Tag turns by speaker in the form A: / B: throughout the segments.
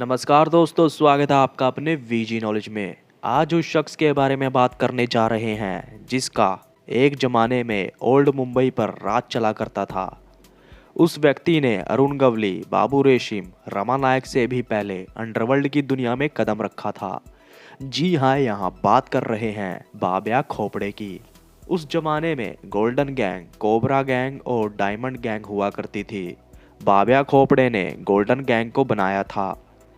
A: नमस्कार दोस्तों, स्वागत है आपका अपने वीजी नॉलेज में। आज उस शख्स के बारे में बात करने जा रहे हैं जिसका एक जमाने में ओल्ड मुंबई पर राज चला करता था। उस व्यक्ति ने अरुण गवली, बाबू रेशिम, रमा नायक से भी पहले अंडरवर्ल्ड की दुनिया में कदम रखा था। जी हाँ, यहाँ बात कर रहे हैं बाबिया खोपड़े की। उस जमाने में गोल्डन गैंग, कोबरा गैंग और डायमंड गैंग हुआ करती थी। बाबिया खोपड़े ने गोल्डन गैंग को बनाया था।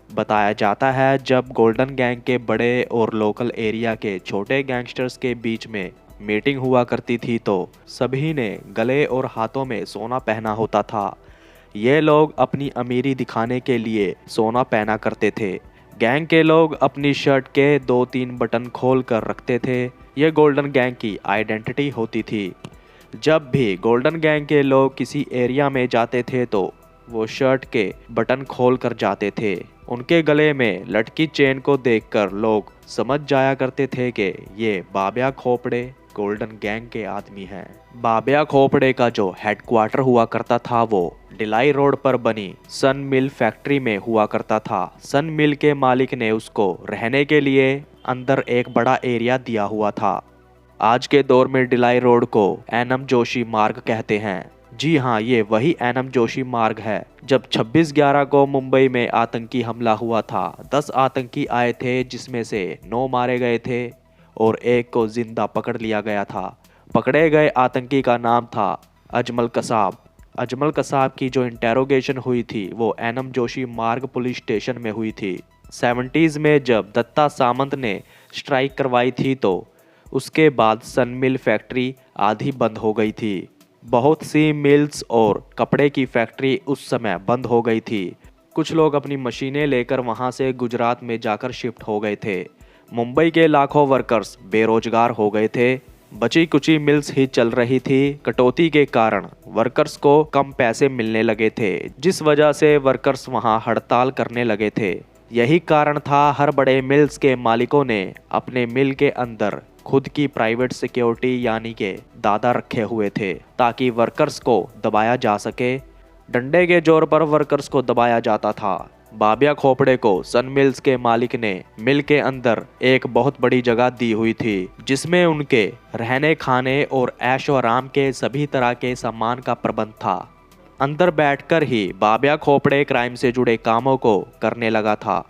A: बताया जाता है जब गोल्डन गैंग के बड़े और लोकल एरिया के छोटे गैंगस्टर्स के बीच में मीटिंग हुआ करती थी तो सभी ने गले और हाथों में सोना पहना होता था। ये लोग अपनी अमीरी दिखाने के लिए सोना पहना करते थे। गैंग के लोग अपनी शर्ट के 2-3 बटन खोल कर रखते थे। यह गोल्डन गैंग की आइडेंटिटी होती थी। जब भी गोल्डन गैंग के लोग किसी एरिया में जाते थे तो वो शर्ट के बटन खोल कर जाते थे। उनके गले में लटकी चेन को देखकर लोग समझ जाया करते थे कि ये बाबिया खोपड़े गोल्डन गैंग के आदमी हैं। बाबिया खोपड़े का जो हेडक्वार्टर हुआ करता था वो डिलाई रोड पर बनी सन मिल फैक्ट्री में हुआ करता था। सन मिल के मालिक ने उसको रहने के लिए अंदर एक बड़ा एरिया दिया हुआ था। आज के दौर में डिलाई रोड को एनएम जोशी मार्ग कहते हैं। जी हाँ, ये वही एनएम जोशी मार्ग है। जब 26/11 को मुंबई में आतंकी हमला हुआ था, 10 आतंकी आए थे जिसमें से 9 मारे गए थे और एक को जिंदा पकड़ लिया गया था। पकड़े गए आतंकी का नाम था अजमल कसाब। अजमल कसाब की जो इंटेरोगेशन हुई थी वो एनएम जोशी मार्ग पुलिस स्टेशन में हुई थी। 70s में जब दत्ता सामंत ने स्ट्राइक करवाई थी तो उसके बाद सन मिल फैक्ट्री आधी बंद हो गई थी। बहुत सी मिल्स और कपड़े की फैक्ट्री उस समय बंद हो गई थी। कुछ लोग अपनी मशीनें लेकर वहां से गुजरात में जाकर शिफ्ट हो गए थे। मुंबई के लाखों वर्कर्स बेरोजगार हो गए थे। बची कुची मिल्स ही चल रही थी। कटौती के कारण वर्कर्स को कम पैसे मिलने लगे थे, जिस वजह से वर्कर्स वहां हड़ताल करने लगे थे। यही कारण था हर बड़े मिल्स के मालिकों ने अपने मिल के अंदर खुद की प्राइवेट सिक्योरिटी यानी के दादा रखे हुए थे ताकि वर्कर्स को दबाया जा सके। डंडे के जोर पर वर्कर्स को दबाया जाता था। बाबिया खोपड़े को सन मिल्स के मालिक ने मिल के अंदर एक बहुत बड़ी जगह दी हुई थी जिसमें उनके रहने खाने और ऐशो आराम के सभी तरह के सामान का प्रबंध था। अंदर बैठकर ही बाबिया खोपड़े क्राइम से जुड़े कामों को करने लगा था।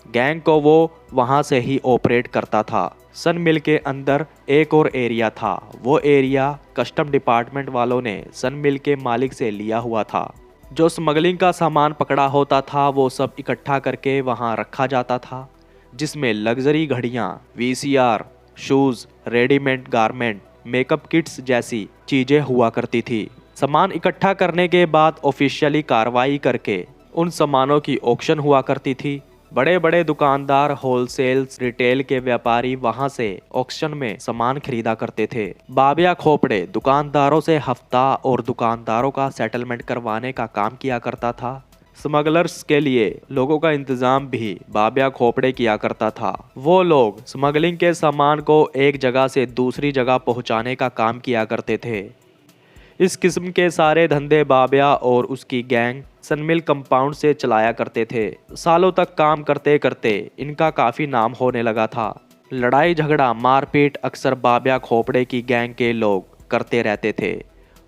A: गैंग को वो वहां से ही ऑपरेट करता था। सन मिल के अंदर एक और एरिया था। वो एरिया कस्टम डिपार्टमेंट वालों ने सन मिल के मालिक से लिया हुआ था। जो स्मगलिंग का सामान पकड़ा होता था वो सब इकट्ठा करके वहां रखा जाता था, जिसमें लग्जरी घड़ियां, VCR, shoes, readymade garment, makeup kits जैसी चीजें हुआ करती थी। सामान इकट्ठा करने के बाद ऑफिशियली कार्रवाई करके उन सामानों की ऑक्शन हुआ करती थी। बड़े बड़े दुकानदार, होलसेल्स, रिटेल के व्यापारी वहां से ऑक्शन में सामान खरीदा करते थे। बाबिया खोपड़े दुकानदारों से हफ्ता और दुकानदारों का सेटलमेंट करवाने का काम किया करता था। स्मगलर्स के लिए लोगों का इंतजाम भी बाबिया खोपड़े किया करता था। वो लोग स्मगलिंग के सामान को एक जगह से दूसरी जगह पहुंचाने का काम किया करते थे। इस किस्म के सारे धंधे बाबिया और उसकी गैंग सनमिल कंपाउंड से चलाया करते थे। सालों तक काम करते करते इनका काफ़ी नाम होने लगा था। लड़ाई झगड़ा, मारपीट अक्सर बाबिया खोपड़े की गैंग के लोग करते रहते थे।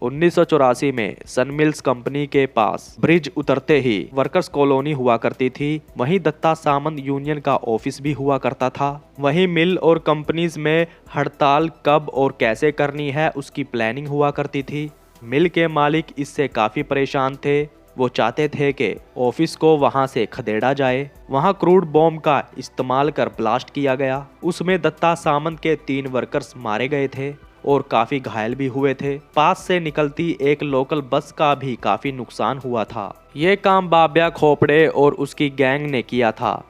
A: 1984 में सनमिल्स कंपनी के पास ब्रिज उतरते ही वर्कर्स कॉलोनी हुआ करती थी। वहीं दत्ता सामंत यूनियन का ऑफिस भी हुआ करता था। वहीं मिल और कंपनीज में हड़ताल कब और कैसे करनी है उसकी प्लानिंग हुआ करती थी। मिल के मालिक इससे काफ़ी परेशान थे। वो चाहते थे कि ऑफिस को वहां से खदेड़ा जाए। वहां क्रूड बॉम्ब का इस्तेमाल कर ब्लास्ट किया गया। उसमें दत्ता सामंत के 3 वर्कर्स मारे गए थे और काफी घायल भी हुए थे। पास से निकलती एक लोकल बस का भी काफी नुकसान हुआ था। ये काम बाबिया खोपड़े और उसकी गैंग ने किया था।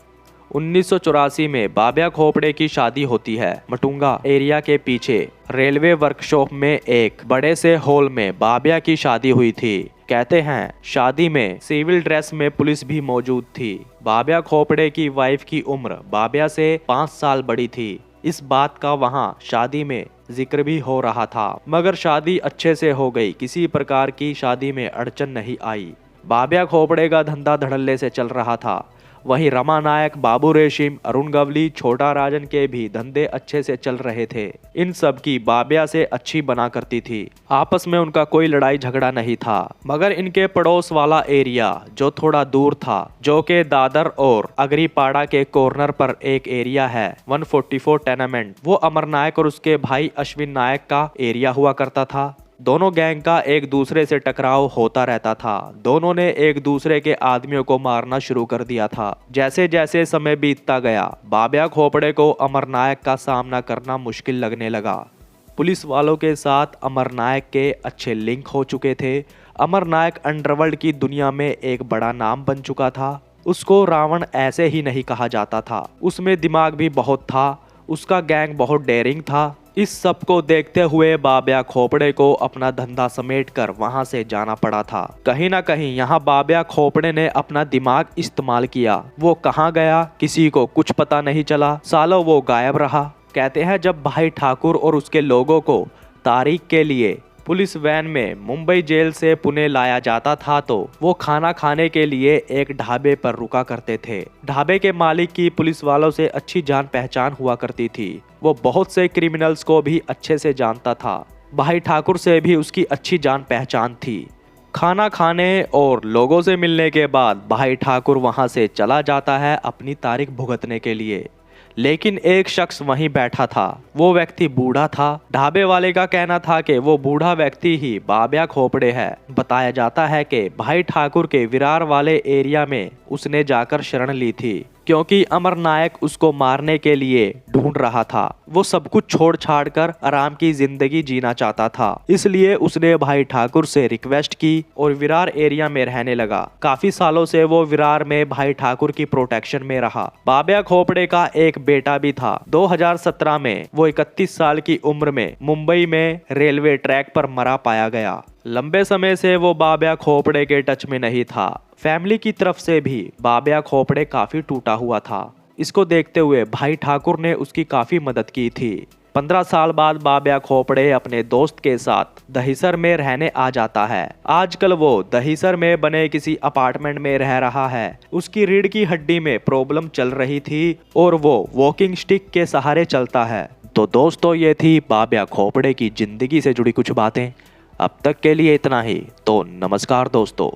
A: 1984 में बाबिया खोपड़े की शादी होती है। मटुंगा एरिया के पीछे रेलवे वर्कशॉप में एक बड़े से हॉल में बाबिया की शादी हुई थी। कहते हैं शादी में सिविल ड्रेस में पुलिस भी मौजूद थी। बाबिया खोपड़े की वाइफ की उम्र बाबिया से 5 साल बड़ी थी। इस बात का वहां शादी में जिक्र भी हो रहा था, मगर शादी अच्छे से हो गई। किसी प्रकार की शादी में अड़चन नहीं आई। बाबिया खोपड़े का धंधा धड़ल्ले से चल रहा था। वहीं रमा नायक, बाबू रेशिम, अरुण गवली, छोटा राजन के भी धंधे अच्छे से चल रहे थे। इन सब की बाबिया से अच्छी बना करती थी। आपस में उनका कोई लड़ाई झगड़ा नहीं था, मगर इनके पड़ोस वाला एरिया जो थोड़ा दूर था, जो के दादर और अगरीपाड़ा के कॉर्नर पर एक एरिया है 144 टेनामेंट, वो अमर नायक और उसके भाई अश्विन नायक का एरिया हुआ करता था। दोनों गैंग का एक दूसरे से टकराव होता रहता था। दोनों ने एक दूसरे के आदमियों को मारना शुरू कर दिया था। जैसे जैसे समय बीतता गया, बाबिया खोपड़े को अमर नायक का सामना करना मुश्किल लगने लगा। पुलिस वालों के साथ अमर नायक के अच्छे लिंक हो चुके थे। अमर नायक अंडरवर्ल्ड की दुनिया में एक बड़ा नाम बन चुका था। उसको रावण ऐसे ही नहीं कहा जाता था, उसमें दिमाग भी बहुत था। उसका गैंग बहुत डेयरिंग था। इस सब को देखते हुए बाबिया खोपड़े को अपना धंधा समेटकर वहां से जाना पड़ा था। कहीं ना कहीं यहाँ बाबिया खोपड़े ने अपना दिमाग इस्तेमाल किया। वो कहाँ गया किसी को कुछ पता नहीं चला। सालों वो गायब रहा। कहते हैं जब भाई ठाकुर और उसके लोगों को तारीख के लिए पुलिस वैन में मुंबई जेल से पुणे लाया जाता था, तो वो खाना खाने के लिए एक ढाबे पर रुका करते थे। ढाबे के मालिक की पुलिस वालों से अच्छी जान पहचान हुआ करती थी। वो बहुत से क्रिमिनल्स को भी अच्छे से जानता था। भाई ठाकुर से भी उसकी अच्छी जान पहचान थी। खाना खाने और लोगों से मिलने के बाद भाई ठाकुर वहां से चला जाता है अपनी तारीख भुगतने के लिए। लेकिन एक शख्स वहीं बैठा था। वो व्यक्ति बूढ़ा था। ढाबे वाले का कहना था कि वो बूढ़ा व्यक्ति ही बाबिया खोपड़े है। बताया जाता है कि भाई ठाकुर के विरार वाले एरिया में उसने जाकर शरण ली थी, क्योंकि अमर नायक उसको मारने के लिए ढूंढ रहा था। वो सब कुछ छोड़ छाड़ कर आराम की जिंदगी जीना चाहता था, इसलिए उसने भाई ठाकुर से रिक्वेस्ट की और विरार एरिया में रहने लगा। काफी सालों से वो विरार में भाई ठाकुर की प्रोटेक्शन में रहा। बाबिया खोपड़े का एक बेटा भी था। 2017 में वो 31 साल की उम्र में मुंबई में रेलवे ट्रैक पर मरा पाया गया। लंबे समय से वो बाबिया खोपड़े के टच में नहीं था। फैमिली की तरफ से भी बाबिया खोपड़े काफी टूटा हुआ था। इसको देखते हुए भाई ठाकुर ने उसकी काफी मदद की थी। 15 साल बाद बाबिया खोपड़े अपने दोस्त के साथ दहिसर में रहने आ जाता है। आजकल वो दहिसर में बने किसी अपार्टमेंट में रह रहा है। उसकी रीढ़ की हड्डी में प्रॉब्लम चल रही थी और वो वॉकिंग स्टिक के सहारे चलता है। तो दोस्तों, ये थी बाबिया खोपड़े की जिंदगी से जुड़ी कुछ बातें। अब तक के लिए इतना ही। तो नमस्कार दोस्तों।